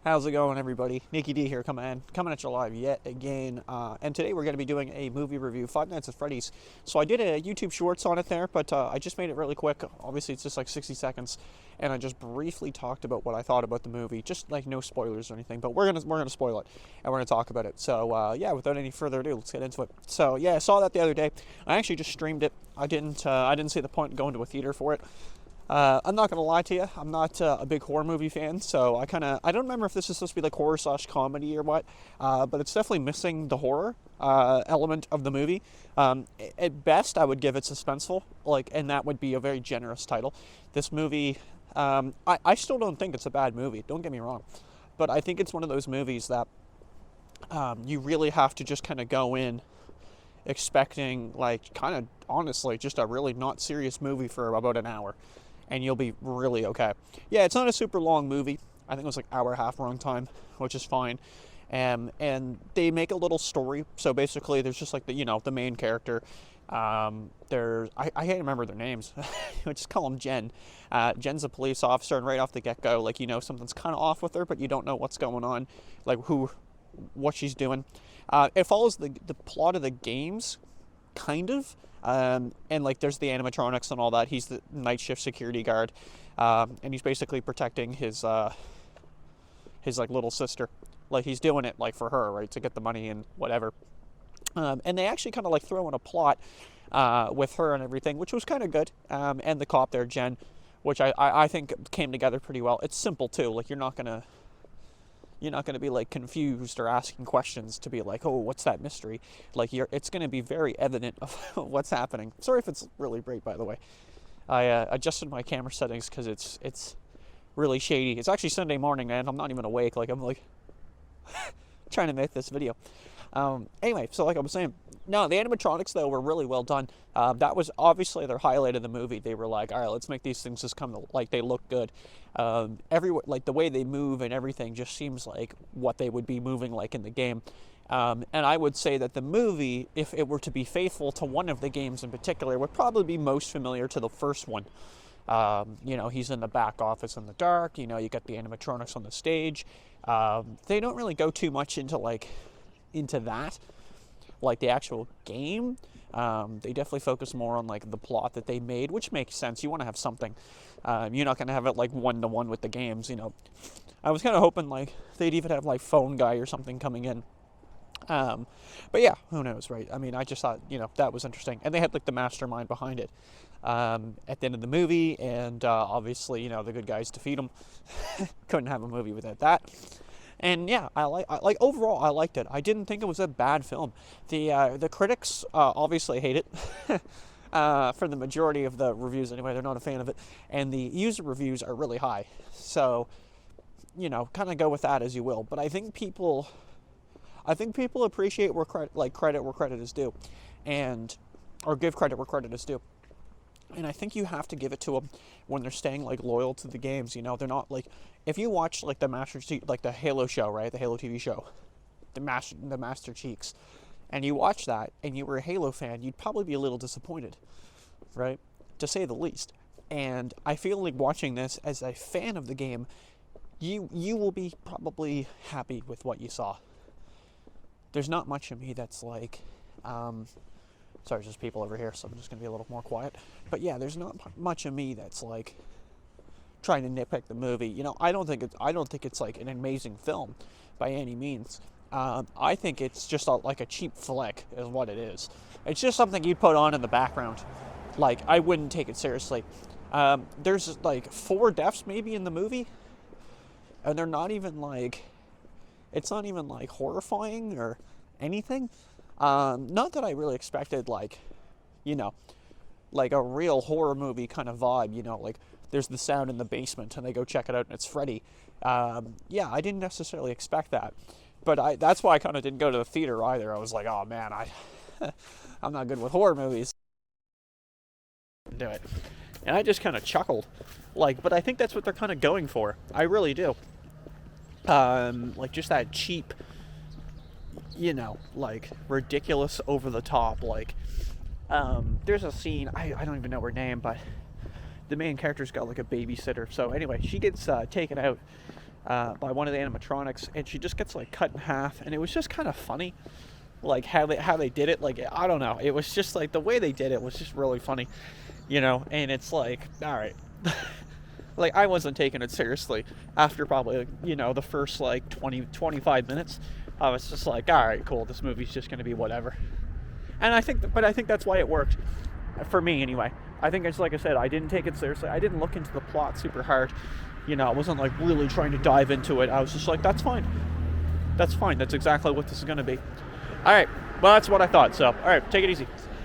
How's it going, everybody? Nikki D here, coming at you live yet again. And today we're going to be doing a movie review, Five Nights at Freddy's. So I did a YouTube Shorts on it there, but I just made it really quick. Obviously, it's just like 60 seconds, and I just briefly talked about what I thought about the movie. Just like no spoilers or anything, but we're gonna spoil it, and we're gonna talk about it. So yeah, without any further ado, let's get into it. So yeah, I saw that the other day. I actually just streamed it. I didn't see the point in going to a theater for it. I'm not gonna lie to you. I'm not a big horror movie fan, so I don't remember if this is supposed to be like horror / comedy or what, but it's definitely missing the horror element of the movie. At best, I would give it suspenseful, and that would be a very generous title. This movie, I still don't think it's a bad movie. Don't get me wrong, but I think it's one of those movies that you really have to just kind of go in expecting, honestly, just a really not serious movie for about an hour. And you'll be really okay. Yeah, it's not a super long movie. I think it was like hour and a half runtime, which is fine. And they make a little story. So basically, there's just like the main character. I can't remember their names. I just call them Jen. Jen's a police officer, and right off the get-go, something's kind of off with her, but you don't know what's going on, what she's doing. It follows the plot of the games, kind of. And there's the animatronics and all that. He's the night shift security guard, and he's basically protecting his little sister. He's doing it for her, right, to get the money and whatever. And they actually kind of throw in a plot with her and everything, which was kind of good. And the cop there, Jen, which I think came together pretty well. It's simple too. You're not gonna be confused or asking questions to be oh, what's that mystery? It's gonna be very evident of what's happening. Sorry if it's really bright, by the way. I adjusted my camera settings because it's really shady. It's actually Sunday morning, and I'm not even awake. I'm trying to make this video. Anyway, so like I was saying, no, the animatronics though were really well done. That was obviously their highlight of the movie. They were all right, let's make these things just come they look good. The way they move and everything just seems like what they would be moving in the game. And I would say that the movie, if it were to be faithful to one of the games in particular, would probably be most familiar to the first one. He's in the back office in the dark. You got the animatronics on the stage. They don't really go too much into that, the actual game. They definitely focus more on the plot that they made, which makes sense. You want to have something. You're not going to have it one-to-one with the games. I was kind of hoping they'd even have phone guy or something coming in. But yeah, who knows, right? I mean, I just thought that was interesting, and they had the mastermind behind it at the end of the movie, and obviously the good guys defeat them. Couldn't have a movie without that. And yeah, overall I liked it. I didn't think it was a bad film. The critics obviously hate it. For the majority of the reviews anyway, they're not a fan of it. And the user reviews are really high. So, kind of go with that as you will. But I think people appreciate credit where credit is due, or give credit where credit is due. And I think you have to give it to them when they're staying loyal to the games. They're not if you watch the Master Chief, the Halo show, right? The Halo TV show, the Master Chiefs, and you watch that and you were a Halo fan, you'd probably be a little disappointed, right? To say the least. And I feel like watching this as a fan of the game, you will be probably happy with what you saw. There's not much of me that's sorry, there's people over here, so I'm just going to be a little more quiet. But yeah, there's not much of me that's trying to nitpick the movie. I don't think it's an amazing film by any means. I think it's just a cheap flick is what it is. It's just something you'd put on in the background. I wouldn't take it seriously. There's 4 deaths maybe in the movie, and they're not even it's not even horrifying or anything. Not that I really expected a real horror movie kind of vibe, there's the sound in the basement and they go check it out and it's Freddie. Yeah, I didn't necessarily expect that, but that's why I kind of didn't go to the theater either. I was oh man, I'm not good with horror movies. Do it. And I just kind of chuckled, but I think that's what they're kind of going for. I really do. Just that cheap, ridiculous, over the top, there's a scene, I don't even know her name, but the main character's got a babysitter. So anyway, she gets taken out by one of the animatronics, and she just gets like cut in half, and it was just kind of funny, like how they did it. Like, I don't know, it was just like the way they did it was just really funny, and it's like, all right. Like, I wasn't taking it seriously after probably, the first like 25 minutes. I was just like, all right, cool, this movie's just going to be whatever. And I think that's why it worked for me anyway. I think it's like I said, I didn't take it seriously. I didn't look into the plot super hard. I wasn't like really trying to dive into it. I was just like, that's fine. That's fine. That's exactly what this is going to be. All right. Well, that's what I thought. So, all right, take it easy.